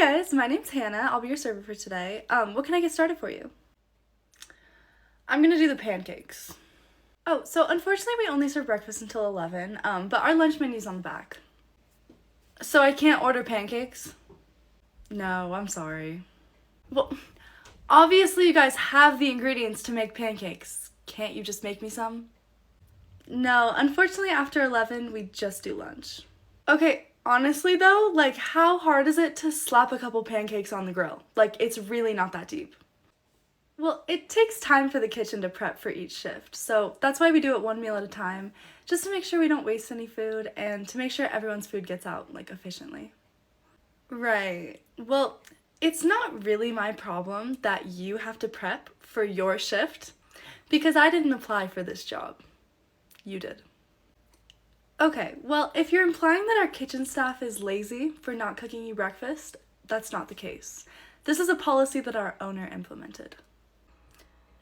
guys, my name's Hannah. I'll be your server for today. What can I get started for you? I'm gonna do the pancakes. Oh, so unfortunately we only serve breakfast until 11, but our lunch menu's on the back. So I can't order pancakes? No, I'm sorry. Well, obviously you guys have the ingredients to make pancakes. Can't you just make me some? No, unfortunately after 11 we just do lunch. Okay, honestly though, like how hard is it to slap a couple pancakes on the grill? Like it's really not that deep. Well, it takes time for the kitchen to prep for each shift, so that's why we do it one meal at a time, just to make sure we don't waste any food and to make sure everyone's food gets out, like, efficiently. Right. Well, it's not really my problem that you have to prep for your shift, because I didn't apply for this job. You did. Okay, well, if you're implying that our kitchen staff is lazy for not cooking you breakfast, that's not the case. This is a policy that our owner implemented.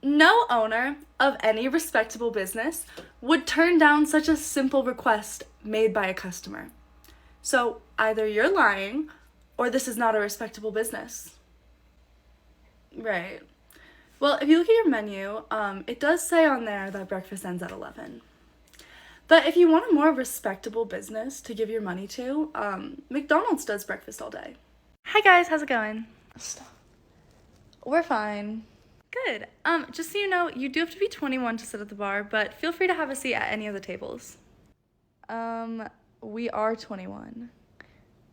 No owner of any respectable business would turn down such a simple request made by a customer. So either you're lying or this is not a respectable business. Right. Well, if you look at your menu, it does say on there that breakfast ends at 11. But if you want a more respectable business to give your money to, McDonald's does breakfast all day. Hi guys, how's it going? Stop. We're fine. Good. Just so you know, you do have to be 21 to sit at the bar, but feel free to have a seat at any of the tables. We are 21.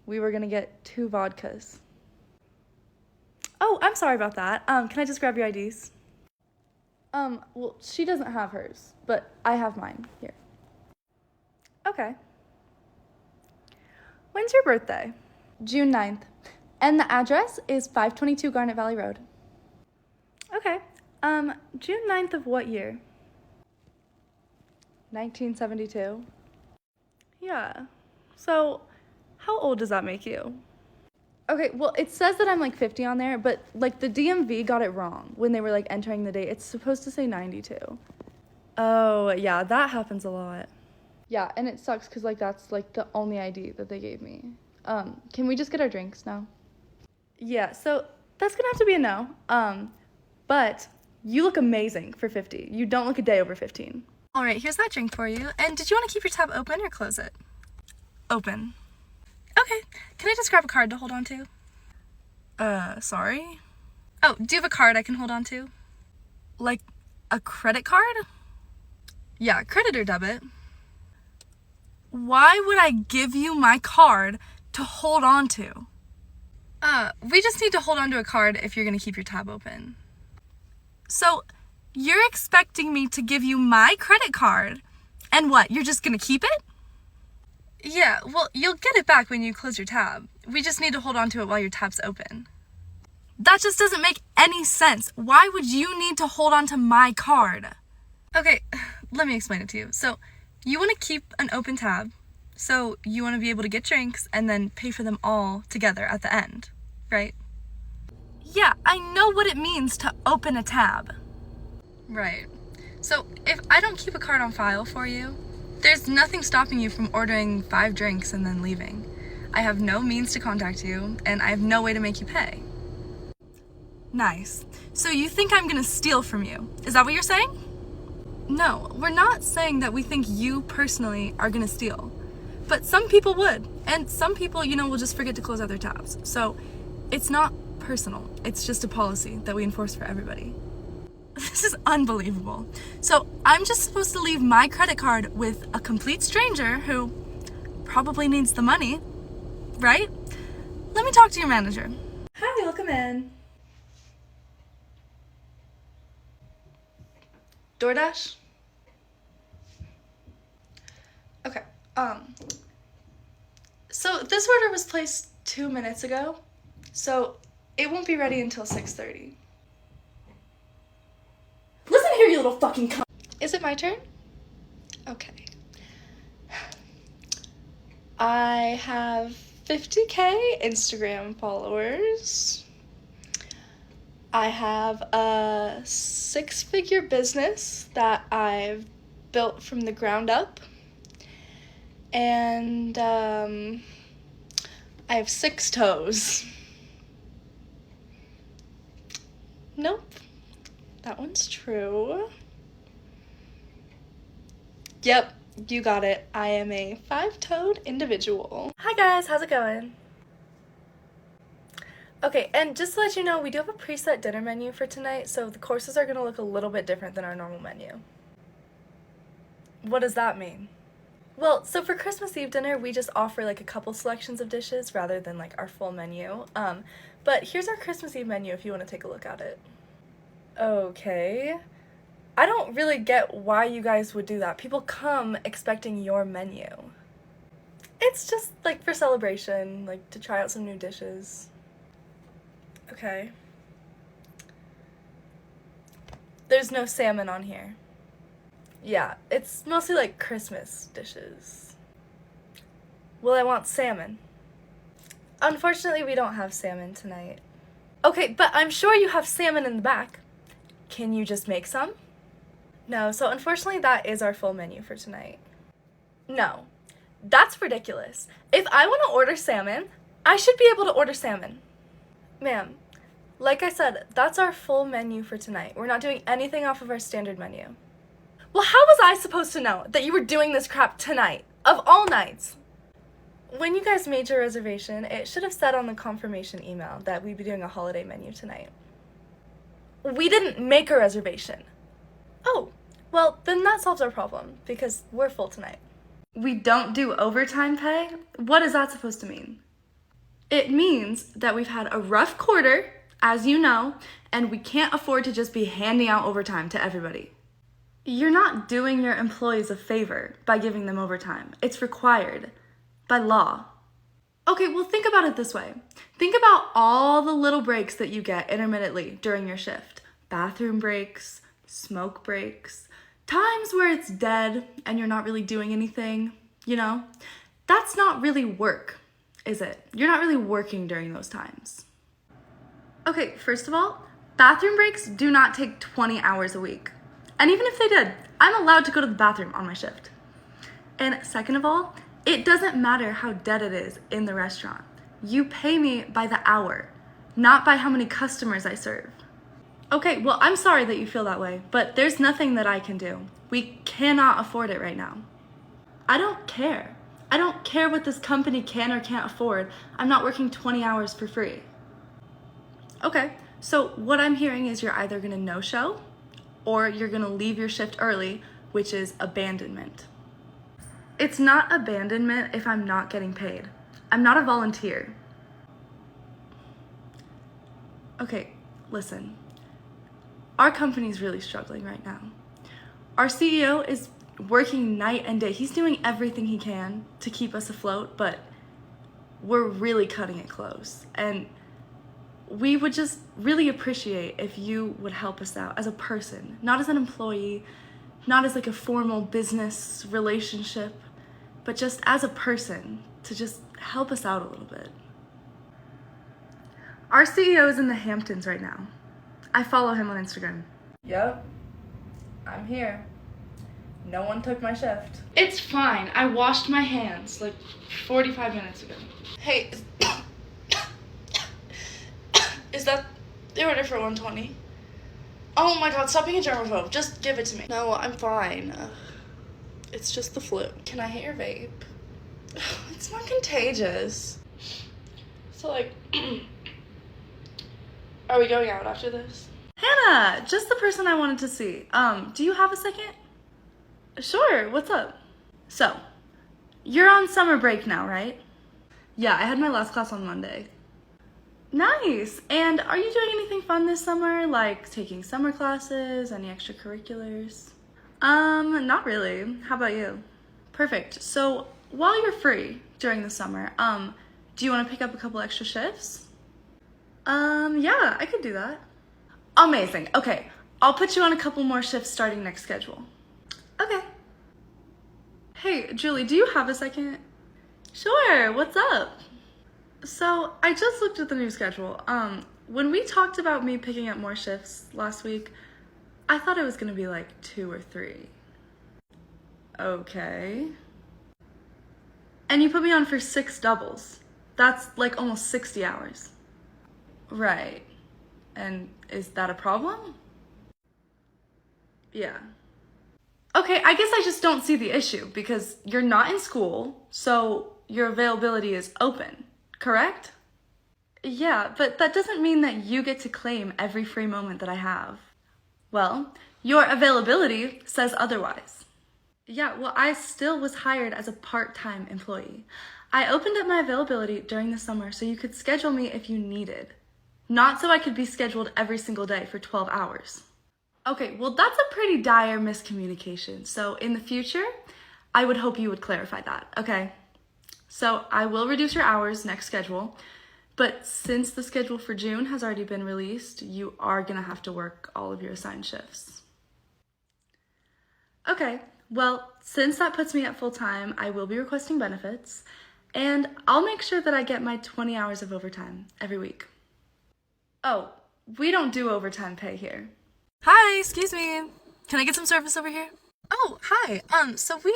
We were gonna get 2 vodkas. Oh, I'm sorry about that. Can I just grab your IDs? Well, she doesn't have hers, but I have mine. Here. Okay. When's your birthday? June 9th. And the address is 522 Garnet Valley Road. Okay. June 9th of what year? 1972? Yeah. So, how old does that make you? Okay, well, it says that I'm like 50 on there, but like the DMV got it wrong when they were like entering the date. It's supposed to say 92. Oh, yeah, that happens a lot. Yeah, and it sucks because like that's like the only ID that they gave me. Can we just get our drinks now? Yeah, so that's gonna have to be a no. But you look amazing for 50. You don't look a day over 15. All right, here's that drink for you. And did you want to keep your tab open or close it? Open. Okay, can I just grab a card to hold on to? Sorry? Oh, do you have a card I can hold on to? Like a credit card? Yeah, credit or debit. Why would I give you my card to hold on to? We just need to hold on to a card if you're gonna keep your tab open. So, you're expecting me to give you my credit card, and what, you're just gonna keep it? Yeah, well, you'll get it back when you close your tab. We just need to hold on to it while your tab's open. That just doesn't make any sense. Why would you need to hold on to my card? Okay, let me explain it to you. So, you want to keep an open tab, so you want to be able to get drinks and then pay for them all together at the end, right? Yeah, I know what it means to open a tab. Right. So if I don't keep a card on file for you, there's nothing stopping you from ordering 5 drinks and then leaving. I have no means to contact you, and I have no way to make you pay. Nice. So you think I'm gonna steal from you? Is that what you're saying? No, we're not saying that we think you personally are gonna steal. But some people would, and some people, will just forget to close out their tabs. So it's not personal. It's just a policy that we enforce for everybody. This is unbelievable. So I'm just supposed to leave my credit card with a complete stranger who probably needs the money, right? Let me talk to your manager. Hi, welcome in. DoorDash? Okay, so this order was placed 2 minutes ago, so it won't be ready until 6:30. Listen here, you little fucking cunt. Is it my turn? Okay. I have 50K Instagram followers. I have a 6-figure business that I've built from the ground up. And I have 6 toes. Nope. That one's true. Yep, you got it. I am a five-toed individual. Hi guys, how's it going? Okay, and just to let you know, we do have a preset dinner menu for tonight, so the courses are going to look a little bit different than our normal menu. What does that mean? Well, so for Christmas Eve dinner, we just offer like a couple selections of dishes rather than like our full menu. But here's our Christmas Eve menu if you want to take a look at it. Okay. I don't really get why you guys would do that. People come expecting your menu. It's just like for celebration, like to try out some new dishes. Okay. There's no salmon on here. Yeah, it's mostly like Christmas dishes. Well, I want salmon. Unfortunately, we don't have salmon tonight. Okay, but I'm sure you have salmon in the back. Can you just make some? No, so unfortunately that is our full menu for tonight. No, that's ridiculous. If I want to order salmon, I should be able to order salmon. Ma'am, like I said, that's our full menu for tonight. We're not doing anything off of our standard menu. Well, how was I supposed to know that you were doing this crap tonight, of all nights? When you guys made your reservation, it should have said on the confirmation email that we'd be doing a holiday menu tonight. We didn't make a reservation. Oh, well, then that solves our problem, because we're full tonight. We don't do overtime pay? What is that supposed to mean? It means that we've had a rough quarter, as you know, and we can't afford to just be handing out overtime to everybody. You're not doing your employees a favor by giving them overtime. It's required by law. Okay, well, think about it this way. Think about all the little breaks that you get intermittently during your shift. Bathroom breaks, smoke breaks, times where it's dead and you're not really doing anything, you know? That's not really work, is it? You're not really working during those times. Okay, first of all, bathroom breaks do not take 20 hours a week. And even if they did, I'm allowed to go to the bathroom on my shift. And second of all, it doesn't matter how dead it is in the restaurant. You pay me by the hour, not by how many customers I serve. Okay, well, I'm sorry that you feel that way, but there's nothing that I can do. We cannot afford it right now. I don't care. I don't care what this company can or can't afford. I'm not working 20 hours for free. Okay, so what I'm hearing is you're either gonna no-show or you're gonna leave your shift early, which is abandonment. It's not abandonment if I'm not getting paid. I'm not a volunteer. Okay, listen. Our company's really struggling right now. Our CEO is working night and day. He's doing everything he can to keep us afloat, but we're really cutting it close. And we would just really appreciate if you would help us out as a person, not as an employee, not as like a formal business relationship, but just as a person to just help us out a little bit. Our CEO is in the Hamptons right now. I follow him on Instagram. Yep, I'm here. No one took my shift. It's fine. I washed my hands like 45 minutes ago. Hey, is that the order for 120? Oh my god, stop being a germaphobe. Just give it to me. No, I'm fine. It's just the flu. Can I hit your vape? It's not contagious. So like, are we going out after this? Hannah, just the person I wanted to see. Do you have a second? Sure, what's up? So, you're on summer break now, right? Yeah, I had my last class on Monday. Nice. And are you doing anything fun this summer? Like taking summer classes, any extracurriculars? Not really. How about you? Perfect. So while you're free during the summer, do you want to pick up a couple extra shifts? Yeah, I could do that. Amazing. Okay, I'll put you on a couple more shifts starting next schedule. Okay. Hey, Julie, do you have a second? Sure, what's up? So, I just looked at the new schedule. When we talked about me picking up more shifts last week, I thought it was gonna be like 2 or 3. Okay. And you put me on for 6 doubles. That's like almost 60 hours. Right. And is that a problem? Yeah. Okay, I guess I just don't see the issue because you're not in school, so your availability is open, correct? Yeah, but that doesn't mean that you get to claim every free moment that I have. Well, your availability says otherwise. Yeah, well, I still was hired as a part-time employee. I opened up my availability during the summer so you could schedule me if you needed, not so I could be scheduled every single day for 12 hours. Okay, well, that's a pretty dire miscommunication. So in the future, I would hope you would clarify that, okay? So I will reduce your hours next schedule, but since the schedule for June has already been released, you are gonna have to work all of your assigned shifts. Okay, well, since that puts me at full time, I will be requesting benefits, and I'll make sure that I get my 20 hours of overtime every week. Oh, we don't do overtime pay here. Hi, excuse me. Can I get some service over here? Oh, hi.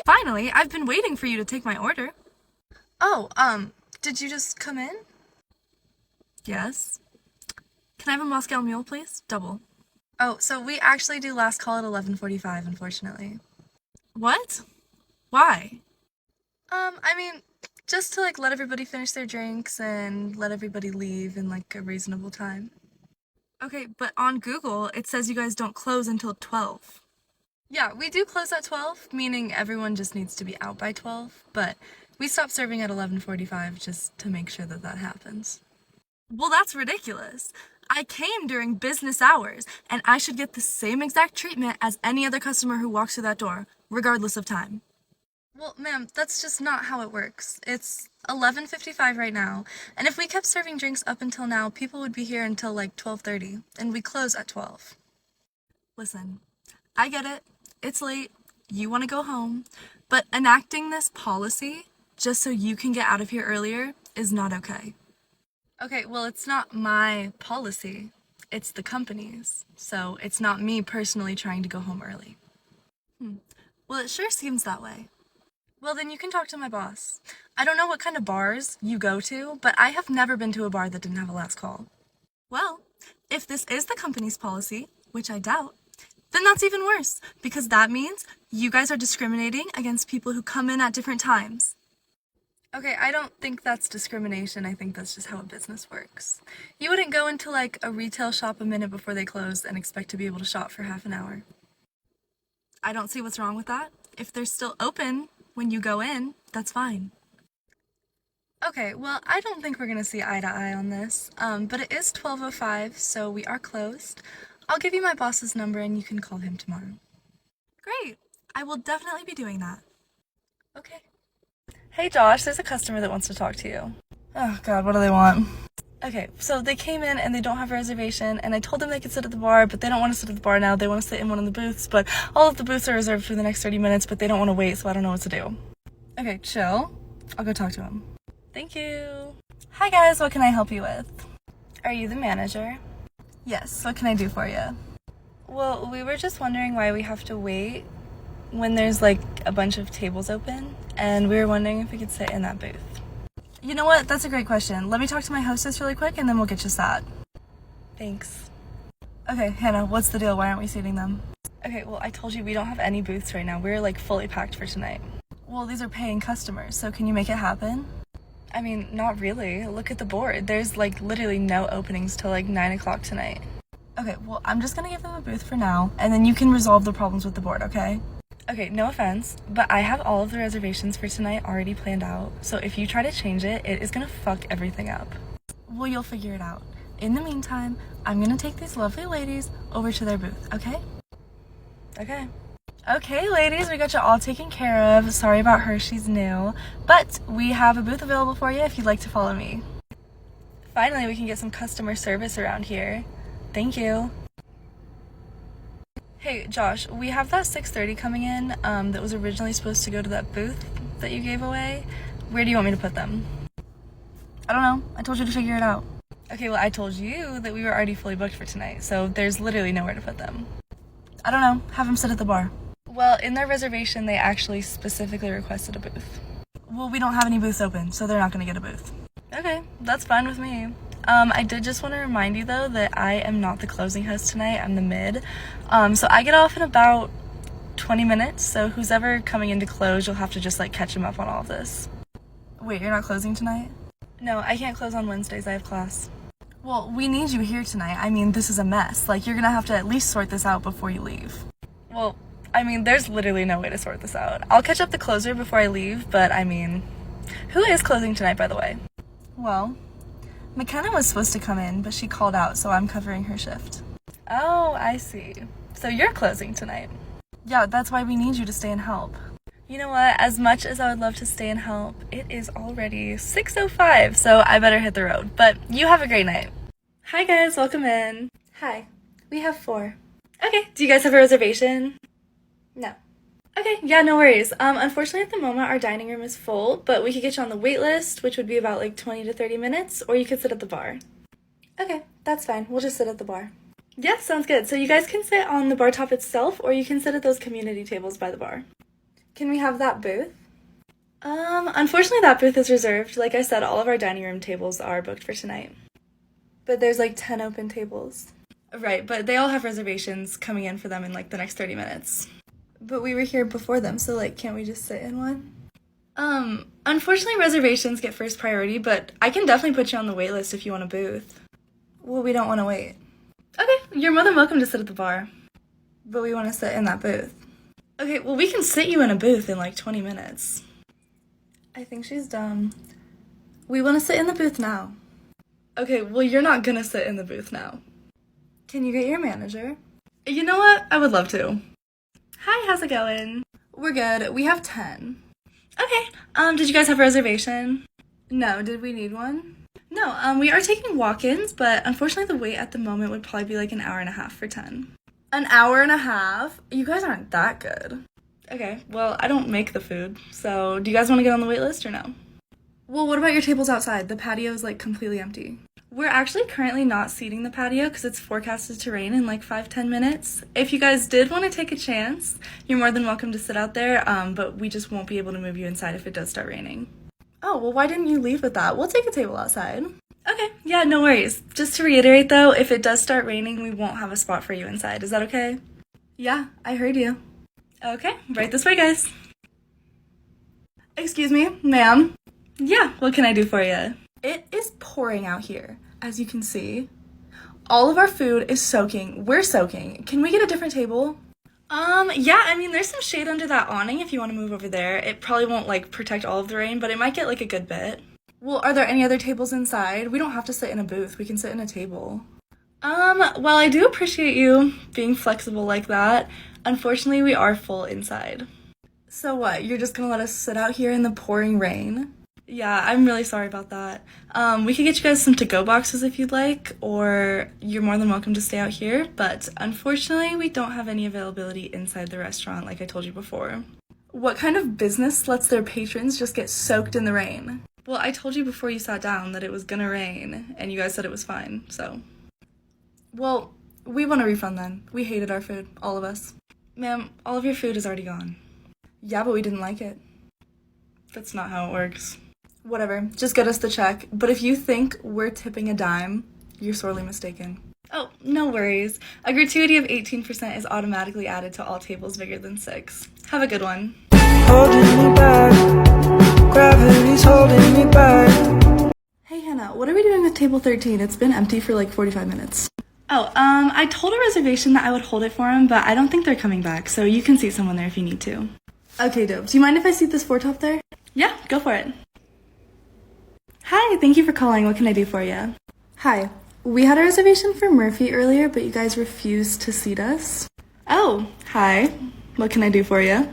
Finally, I've been waiting for you to take my order. Oh, did you just come in? Yes. Can I have a Moscow Mule, please? Double. Oh, so we actually do last call at 11:45, unfortunately. What? Why? I mean, just to, let everybody finish their drinks and let everybody leave in, a reasonable time. Okay, but on Google, it says you guys don't close until 12. Yeah, we do close at 12, meaning everyone just needs to be out by 12, but we stop serving at 11:45 just to make sure that that happens. Well, that's ridiculous. I came during business hours, and I should get the same exact treatment as any other customer who walks through that door, regardless of time. Well, ma'am, that's just not how it works. It's 11:55 right now, and if we kept serving drinks up until now, people would be here until 12:30, and we close at 12. Listen, I get it. It's late. You want to go home, but enacting this policy just so you can get out of here earlier is not okay. Okay, well, it's not my policy. It's the company's, so it's not me personally trying to go home early. Well, it sure seems that way. Well, then you can talk to my boss. I don't know what kind of bars you go to, but I have never been to a bar that didn't have a last call. Well, if this is the company's policy, which I doubt, then that's even worse, because that means you guys are discriminating against people who come in at different times. Okay, I don't think that's discrimination. I think that's just how a business works. You wouldn't go into a retail shop a minute before they close and expect to be able to shop for half an hour. I don't see what's wrong with that. If they're still open when you go in, that's fine. Okay, well, I don't think we're gonna see eye to eye on this, but it is 12:05, so we are closed. I'll give you my boss's number and you can call him tomorrow. Great, I will definitely be doing that. Okay. Hey Josh, there's a customer that wants to talk to you. Oh God, what do they want? Okay, so they came in and they don't have a reservation, and I told them they could sit at the bar, but they don't want to sit at the bar now. They want to sit in one of the booths, but all of the booths are reserved for the next 30 minutes, but they don't want to wait, so I don't know what to do. Okay, chill. I'll go talk to him. Thank you. Hi guys, what can I help you with? Are you the manager? Yes, what can I do for you? Well, we were just wondering why we have to wait when there's a bunch of tables open, and we were wondering if we could sit in that booth. You know what? That's a great question. Let me talk to my hostess really quick and then we'll get you sat. Thanks. Okay, Hannah, what's the deal? Why aren't we seating them? Okay, well, I told you we don't have any booths right now. We're fully packed for tonight. Well, these are paying customers, so can you make it happen? I mean, not really. Look at the board. There's literally no openings till 9 o'clock tonight. Okay, well, I'm just gonna give them a booth for now, and then you can resolve the problems with the board, okay? Okay, no offense, but I have all of the reservations for tonight already planned out, so if you try to change it, it is gonna fuck everything up. Well, you'll figure it out. In the meantime, I'm gonna take these lovely ladies over to their booth, okay? Okay. Okay, ladies, we got you all taken care of. Sorry about her, she's new, but we have a booth available for you if you'd like to follow me. Finally, we can get some customer service around here. Thank you. Hey, Josh, we have that 6:30 coming in that was originally supposed to go to that booth that you gave away. Where do you want me to put them? I don't know. I told you to figure it out. Okay, well, I told you that we were already fully booked for tonight, so there's literally nowhere to put them. I don't know. Have them sit at the bar. Well, in their reservation, they actually specifically requested a booth. Well, we don't have any booths open, so they're not going to get a booth. Okay, that's fine with me. I did just want to remind you though that I am not the closing host tonight, I'm the mid. So I get off in about 20 minutes, so who's ever coming in to close, you'll have to just like catch him up on all of this. Wait, you're not closing tonight? No, I can't close on Wednesdays, I have class. Well, we need you here tonight. I mean, this is a mess. Like, you're gonna have to at least sort this out before you leave. Well, I mean, there's literally no way to sort this out. I'll catch up the closer before I leave, but I mean, who is closing tonight, by the way? Well, McKenna was supposed to come in, but she called out, so I'm covering her shift. Oh, I see. So you're closing tonight. Yeah, that's why we need you to stay and help. You know what? As much as I would love to stay and help, it is already 6:05, so I better hit the road. But you have a great night. Hi guys, welcome in. Hi. We have 4. Okay, do you guys have a reservation? No. Okay, yeah, no worries. Unfortunately at the moment our dining room is full, but we could get you on the wait list, which would be about like 20 to 30 minutes, or you could sit at the bar. Okay, that's fine. We'll just sit at the bar. Yeah, sounds good. So you guys can sit on the bar top itself, or you can sit at those community tables by the bar. Can we have that booth? Unfortunately that booth is reserved. Like I said, all of our dining room tables are booked for tonight. But there's like 10 open tables. Right, but they all have reservations coming in for them in like the next 30 minutes. But we were here before them, so like, can't we just sit in one? Unfortunately reservations get first priority, but I can definitely put you on the wait list if you want a booth. Well, we don't want to wait. Okay, you're more than welcome to sit at the bar. But we want to sit in that booth. Okay, well we can sit you in a booth in like 20 minutes. I think she's dumb. We want to sit in the booth now. Okay, well you're not gonna sit in the booth now. Can you get your manager? You know what? I would love to. Hi, how's it going? We're good. We have 10. Okay, did you guys have a reservation? No, did we need one? No, we are taking walk-ins, but unfortunately the wait at the moment would probably be like an hour and a half for 10. An hour and a half? You guys aren't that good. Okay, well, I don't make the food, so do you guys want to get on the wait list or no? Well, what about your tables outside? The patio is like completely empty. We're actually currently not seating the patio because it's forecasted to rain in like 5-10 minutes. If you guys did want to take a chance, you're more than welcome to sit out there, but we just won't be able to move you inside if it does start raining. Oh, well, why didn't you leave with that? We'll take a table outside. Okay, yeah, no worries. Just to reiterate though, if it does start raining, we won't have a spot for you inside. Is that okay? Yeah, I heard you. Okay, right this way, guys. Excuse me, ma'am. Yeah, what can I do for you? It is pouring out here, as you can see. All of our food is soaking. We're soaking. Can we get a different table? Yeah, I mean, there's some shade under that awning if you want to move over there. It probably won't, like, protect all of the rain, but it might get, like, a good bit. Well, are there any other tables inside? We don't have to sit in a booth. We can sit in a table. Well, I do appreciate you being flexible like that. Unfortunately, we are full inside. So what, you're just gonna let us sit out here in the pouring rain? Yeah, I'm really sorry about that. We could get you guys some to-go boxes if you'd like, or you're more than welcome to stay out here, but unfortunately, we don't have any availability inside the restaurant like I told you before. What kind of business lets their patrons just get soaked in the rain? Well, I told you before you sat down that it was gonna rain, and you guys said it was fine, so. Well, we want a refund then. We hated our food, all of us. Ma'am, all of your food is already gone. Yeah, but we didn't like it. That's not how it works. Whatever, just get us the check. But if you think we're tipping a dime, you're sorely mistaken. Oh, no worries. A gratuity of 18% is automatically added to all tables bigger than 6. Have a good one. Holding me back. Gravity's holding me back. Hey Hannah, what are we doing with table 13? It's been empty for like 45 minutes. Oh, I told a reservation that I would hold it for him, but I don't think they're coming back, so you can seat someone there if you need to. Okay, dope. Do you mind if I seat this four-top there? Yeah, go for it. Hi, thank you for calling. What can I do for you? Hi. We had a reservation for Murphy earlier, but you guys refused to seat us. Oh, hi. What can I do for you?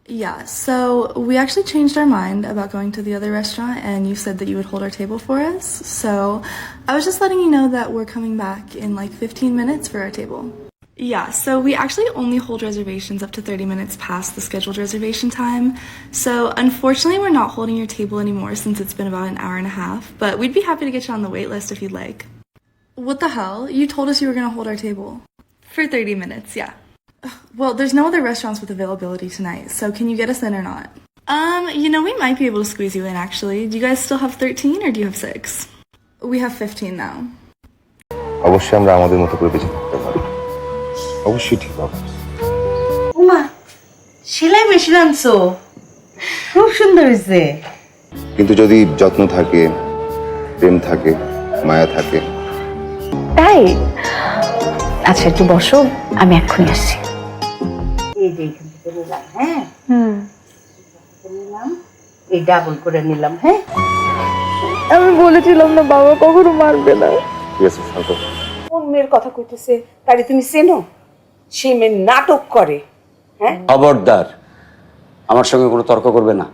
Yeah, so we actually changed our mind about going to the other restaurant, and you said that you would hold our table for us. So I was just letting you know that we're coming back in like 15 minutes for our table. Yeah, so we actually only hold reservations up to 30 minutes past the scheduled reservation time. So unfortunately, we're not holding your table anymore since it's been about an hour and a half, but we'd be happy to get you on the wait list if you'd like. What the hell? You told us you were going to hold our table. For 30 minutes, yeah. Well, there's no other restaurants with availability tonight, so can you get us in or not? We might be able to squeeze you in, actually. Do you guys still have 13 or do you have 6? We have 15 now. অবশ্যই আমরা আমাদের মতো করে বেঁচে থাকতে পারি। অবশ্যই ঠিক হবে। ওমা সেলাই মেশিন আনছো, খুব সুন্দর হয়েছে। কিন্তু যদি যত্ন থাকে, প্রেম থাকে, মায়া থাকে। তাই? আচ্ছা একটু বসো, আমি এক্ষুনি আসছি। এই যে এখান থেকে নিলাম, হ্যাঁ নিলাম, এই ডাবল করে নিলাম। হ্যাঁ আমি বলেছিলাম না বাবা কখনো মারবে না। ঠিক আছে, শান্ত। কোন মেয়ের কথা কইতেছে? তারে তুমি চেনো? সে মেয়ে নাটক করে। হ্যাঁ খবরদার, আমার সঙ্গে কোনো তর্ক করবে না।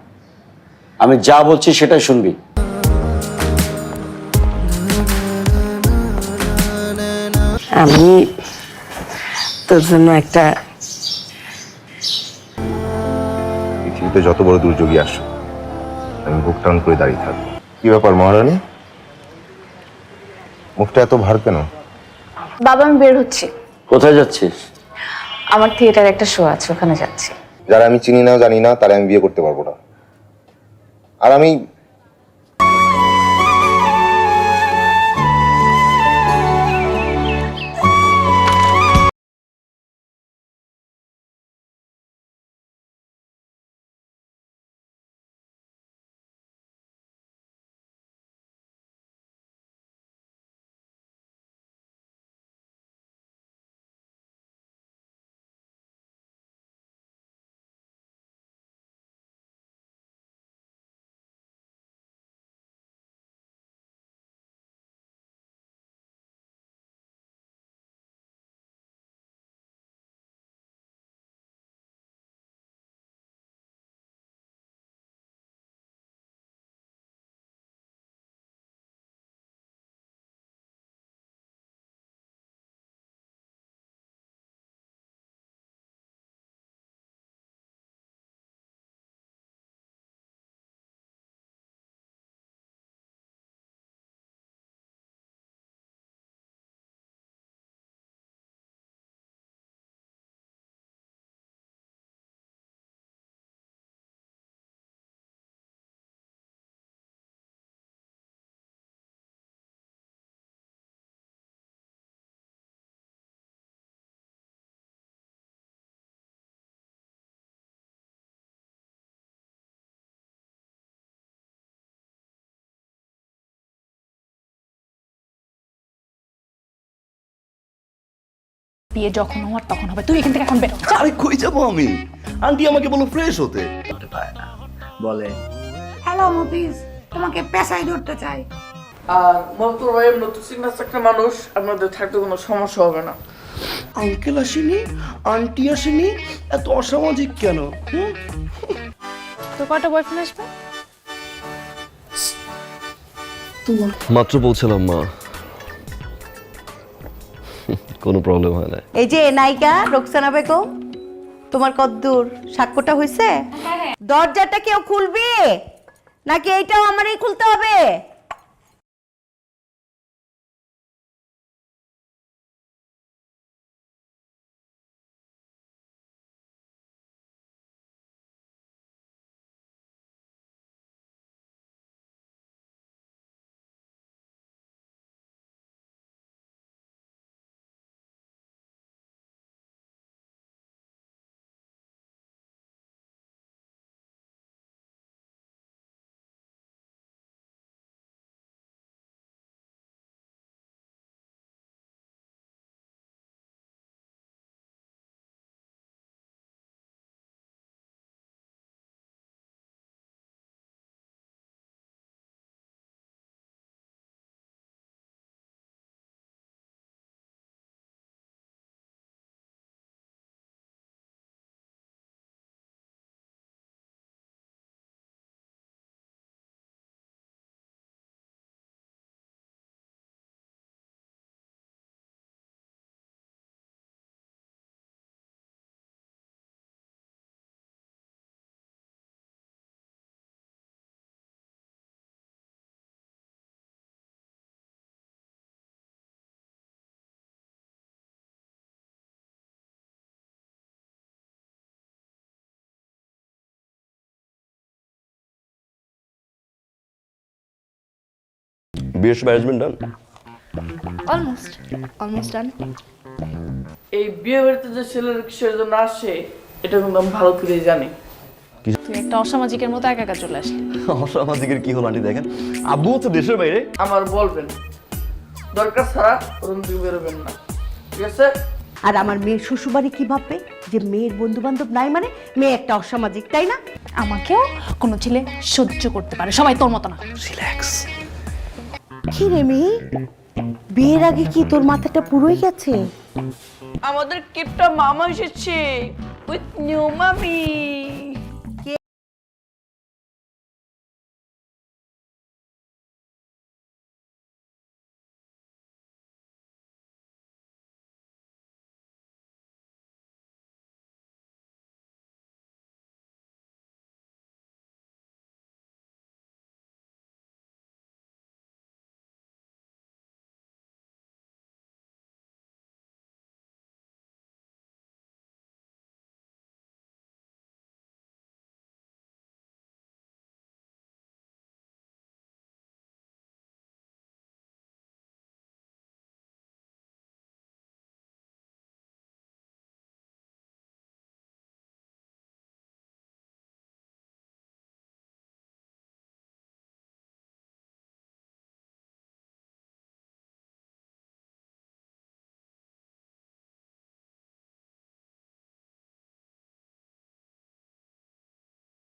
আমি যা বলছি সেটাই শুনবি। আমি তোর জন্য একটা পৃথিবীতে যত বড় দুর্যোগই আসুক, আমি বুক টান করে দাঁড়িয়ে থাকবো। কি ব্যাপার মহারানী, মুখটা এত ভার কেন? বাবা আমি বের হচ্ছি। কোথায় যাচ্ছিস? আমার থিয়েটারে একটা শো আছে, ওখানে যাচ্ছি। যারা আমি চিনি না জানি না তারা আমি বিয়ে করতে পারবো না। আর আমি বিয়ে যখন হওয়ার তখন হবে, তুই এখান থেকে এখন বেরো। আরে কই যাবো আমি? আন্টি আমাকে বলো ফ্রেশ হতে। বলে হ্যালো মুভিজ, তোমাকে পেশায় ধরতে চাই। আর মন্তর ভাই এমন তো সিগনাস একটা মানুষ, আপনাদের থাকতে কোনো সমস্যা হবে না। আঙ্কেল আসেনি, আন্টি আসেনি, এত অসামাজিক কেন? তো কয়টা বয়ফ্রেন্ড আসবে? মাত্র পৌঁছালাম মা, কোনো প্রবলেম হয় না। এই যে নায়িকা রোকসানা বেগম, তোমার কদ্দূর সাক্ষ্যটা হয়েছে? দরজাটা কেউ খুলবে নাকি এইটাও আমারই খুলতে হবে? বিয়ের সব অ্যারেঞ্জমেন্ট ডান? Almost done. এই বিয়ে বাড়িতে যে ছেলের কিসের জন্য আসে এটা কিন্তু আমি ভালো করে জানি। তুই একটা অসামাজিকের মতো একা একা চলে আসলি। অসামাজিকের কি হলো আন্টি দেখেন, আব্বু হচ্ছে দেশের বাইরে। আমার বলবেন দরকার ছাড়া রুম থেকে বেরোবেন না, ঠিক আছে? আর আমার মেয়ের শ্বশুরবাড়ি কি ভাববে যে মেয়ের বন্ধু বান্ধব নাই মানে মেয়ে একটা অসামাজিক, তাই না? আমাকেও কোনো ছেলে সহ্য করতে পারে, সবাই তোর মতো না। রিল্যাক্স। কি রে মেয়ে, বিয়ের আগে কি তোর মাথাটা পুরোই গেছে? আমাদের কিপটা মামা এসেছে উইথ নিউ মামি।